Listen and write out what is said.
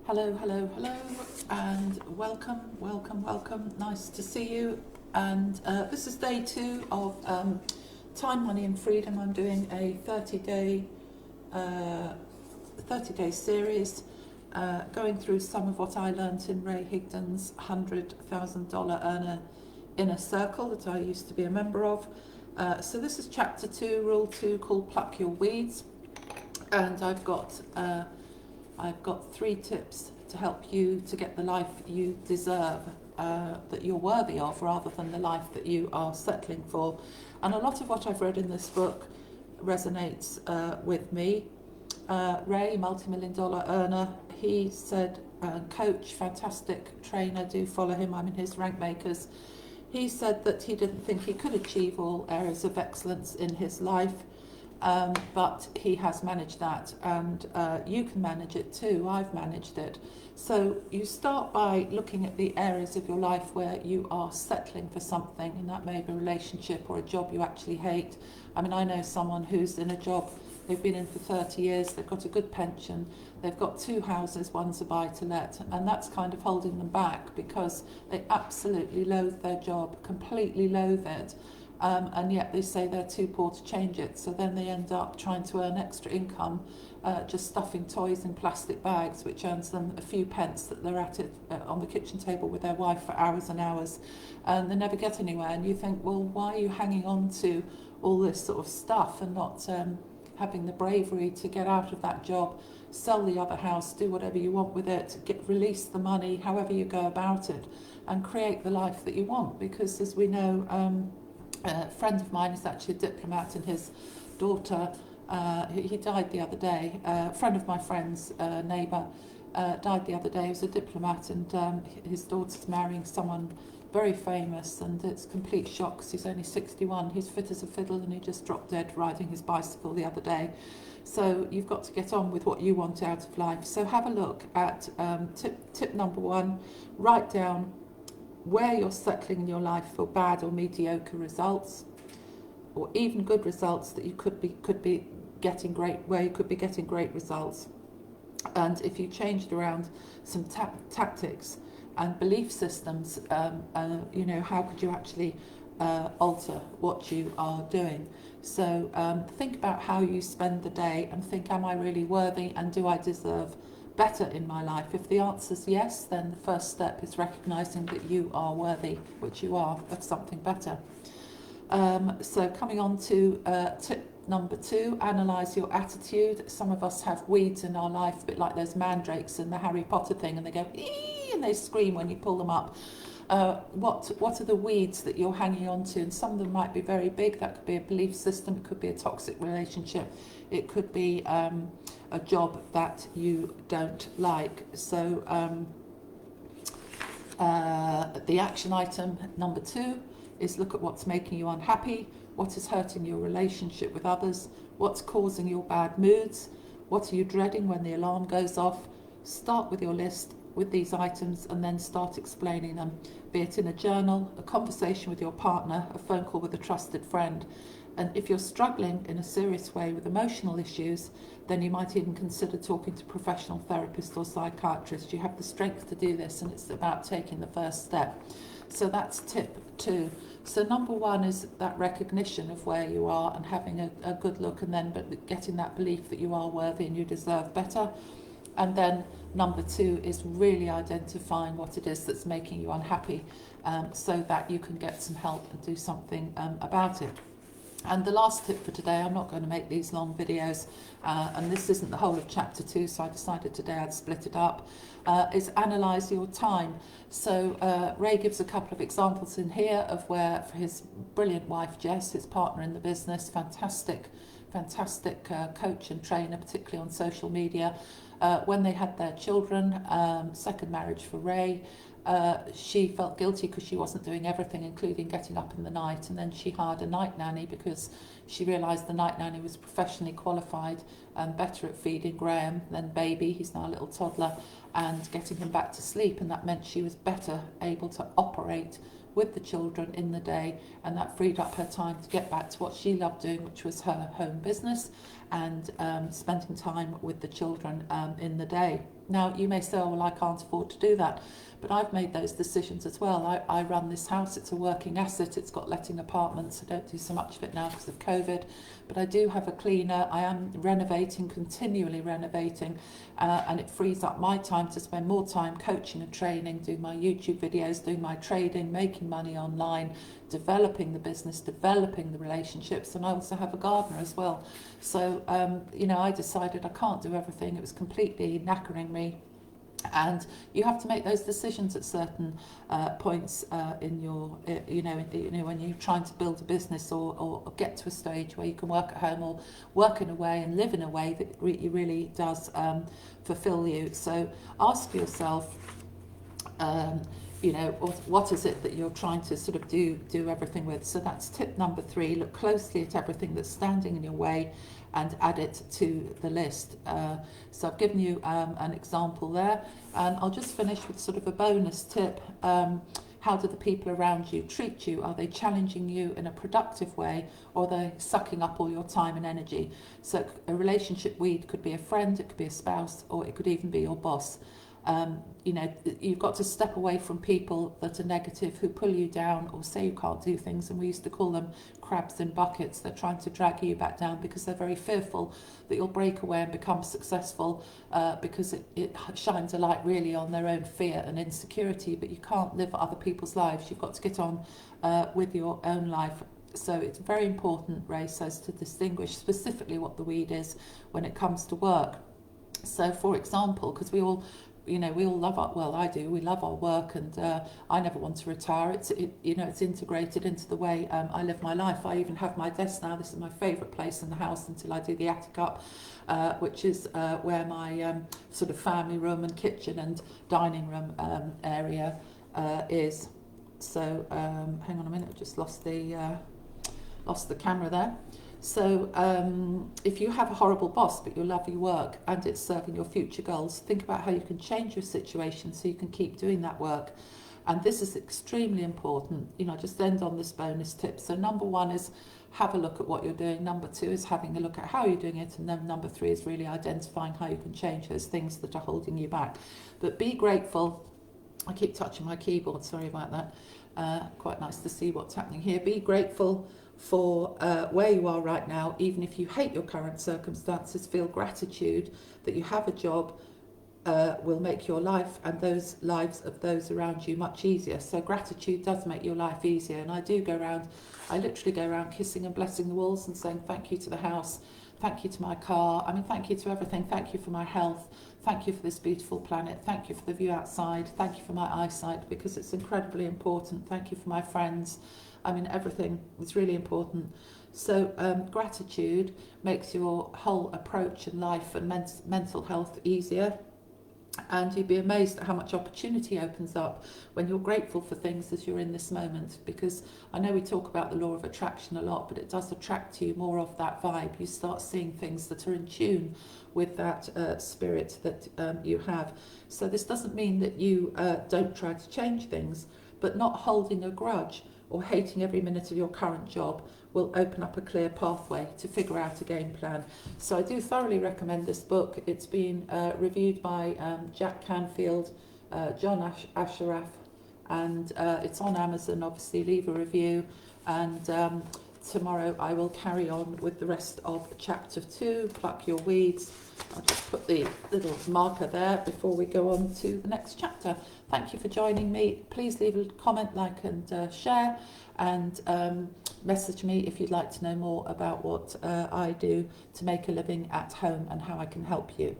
Hello, hello, hello, and welcome. Nice to see you. And this is day 2 of Time, Money and Freedom. I'm doing a 30-day series, going through some of what I learnt in Ray Higdon's $100,000 Earner Inner Circle that I used to be a member of. So this is chapter 2, rule 2, called Pluck Your Weeds. And I've got 3 tips to help you to get the life you deserve, that you're worthy of, rather than the life that you are settling for. And a lot of what I've read in this book resonates with me. Ray, multi-million-dollar earner, he said, coach, fantastic trainer, do follow him, I'm in his rank makers. He said that he didn't think he could achieve all areas of excellence in his life. But he has managed that, and you can manage it too. I've managed it. So you start by looking at the areas of your life where you are settling for something, and that may be a relationship or a job you actually hate. I mean, I know someone who's in a job they've been in for 30 years, they've got a good pension, they've got 2 houses, one's a buy-to-let, and that's kind of holding them back because they absolutely loathe their job, completely loathe it. And yet they say they're too poor to change it, so then they end up trying to earn extra income, just stuffing toys in plastic bags, which earns them a few pence that they're at it on the kitchen table with their wife for hours and hours, and they never get anywhere. And you think, well, why are you hanging on to all this sort of stuff and not having the bravery to get out of that job, sell the other house, do whatever you want with it, release the money, however you go about it, and create the life that you want? Because as we know, a friend of mine is actually a diplomat, and his daughter, he died the other day. A friend of my friend's neighbour died the other day. He was a diplomat, and his daughter's marrying someone very famous, and it's a complete shock because he's only 61. He's fit as a fiddle, and he just dropped dead riding his bicycle the other day. So you've got to get on with what you want out of life. So have a look at tip number 1. Write down where you're settling in your life for bad or mediocre results, or even good results that you could be getting great, where you could be getting great results. And if you changed around some tactics and belief systems, you know, how could you actually alter what you are doing? So think about how you spend the day and think, am I really worthy, and do I deserve better in my life? If the answer is yes, then the first step is recognizing that you are worthy, which you are, of something better. So coming on to tip number 2, analyze your attitude. Some of us have weeds in our life, a bit like those mandrakes in the Harry Potter thing, and they go ee, and they scream when you pull them up. What are the weeds that you're hanging on to? And some of them might be very big. That could be a belief system, it could be a toxic relationship, it could be a job that you don't like. So the action item number 2 is look at what's making you unhappy, what is hurting your relationship with others, what's causing your bad moods, what are you dreading when the alarm goes off. Start with your list with these items and then start explaining them, be it in a journal, a conversation with your partner, a phone call with a trusted friend. And if you're struggling in a serious way with emotional issues, then you might even consider talking to a professional therapist or psychiatrist. You have the strength to do this, and it's about taking the first step. So that's tip 2. So number 1 is that recognition of where you are and having a good look, and then getting that belief that you are worthy and you deserve better. And then number 2 is really identifying what it is that's making you unhappy, so that you can get some help and do something about it. And the last tip for today, I'm not going to make these long videos, and this isn't the whole of chapter 2, so I decided today I'd split it up, is analyse your time. So Ray gives a couple of examples in here of where, for his brilliant wife Jess, his partner in the business, fantastic coach and trainer, particularly on social media, when they had their children, second marriage for Ray, she felt guilty because she wasn't doing everything, including getting up in the night, and then she hired a night nanny because she realised the night nanny was professionally qualified and better at feeding Graham than baby, he's now a little toddler, and getting him back to sleep, and that meant she was better able to operate with the children in the day, and that freed up her time to get back to what she loved doing, which was her home business. and spending time with the children in the day. Now, you may say, oh, well, I can't afford to do that, but I've made those decisions as well. I run this house, it's a working asset, it's got letting apartments. I don't do so much of it now because of COVID, but I do have a cleaner. I am renovating, continually renovating, and it frees up my time to spend more time coaching and training, doing my YouTube videos, doing my trading, making money online, developing the business, developing the relationships, and I also have a gardener as well. So, you know, I decided I can't do everything. It was completely knackering me. And you have to make those decisions at certain points in your, you know, when you're trying to build a business or get to a stage where you can work at home or work in a way and live in a way that really does fulfill you. So ask yourself, you know, what is it that you're trying to sort of do everything with? So that's tip number 3. Look closely at everything that's standing in your way and add it to the list. So I've given you an example there, and I'll just finish with sort of a bonus tip. How do the people around you treat you? Are they challenging you in a productive way, or are they sucking up all your time and energy? So a relationship weed could be a friend, it could be a spouse, or it could even be your boss. You know, you've got to step away from people that are negative, who pull you down or say you can't do things, and we used to call them crabs in buckets. They're trying to drag you back down because they're very fearful that you'll break away and become successful, because it shines a light really on their own fear and insecurity. But you can't live other people's lives. You've got to get on with your own life. So it's very important, Ray says, to distinguish specifically what the weed is when it comes to work. So, for example, because we all love our, well, I do, we love our work, and I never want to retire. It's integrated into the way I live my life. I even have my desk now. This is my favourite place in the house until I do the attic up, which is where my sort of family room and kitchen and dining room area is. So hang on a minute, I just lost the camera there. So if you have a horrible boss but you love your work and it's serving your future goals, think about how you can change your situation so you can keep doing that work. And this is extremely important. You know, just end on this bonus tip. So number 1 is have a look at what you're doing. Number 2 is having a look at how you're doing it. And then number 3 is really identifying how you can change those things that are holding you back. But be grateful. I keep touching my keyboard, sorry about that. Quite nice to see what's happening here. Be grateful for where you are right now. Even if you hate your current circumstances, feel gratitude that you have a job will make your life and those lives of those around you much easier. So gratitude does make your life easier. And I literally go around kissing and blessing the walls and saying thank you to the house, thank you to my car, thank you to everything, thank you for my health, thank you for this beautiful planet, thank you for the view outside, thank you for my eyesight, because it's incredibly important, thank you for my friends. Everything is really important. So gratitude makes your whole approach in life and mental health easier. And you'd be amazed at how much opportunity opens up when you're grateful for things as you're in this moment. Because I know we talk about the law of attraction a lot, but it does attract to you more of that vibe. You start seeing things that are in tune with that spirit that you have. So this doesn't mean that you don't try to change things, but not holding a grudge or hating every minute of your current job will open up a clear pathway to figure out a game plan. So I do thoroughly recommend this book. It's been reviewed by Jack Canfield, John Ashraf, and it's on Amazon. Obviously, leave a review, and tomorrow I will carry on with the rest of chapter 2, Pluck Your Weeds. I'll just put the little marker there before we go on to the next chapter. Thank you for joining me. Please leave a comment, like and share, and message me if you'd like to know more about what I do to make a living at home and how I can help you.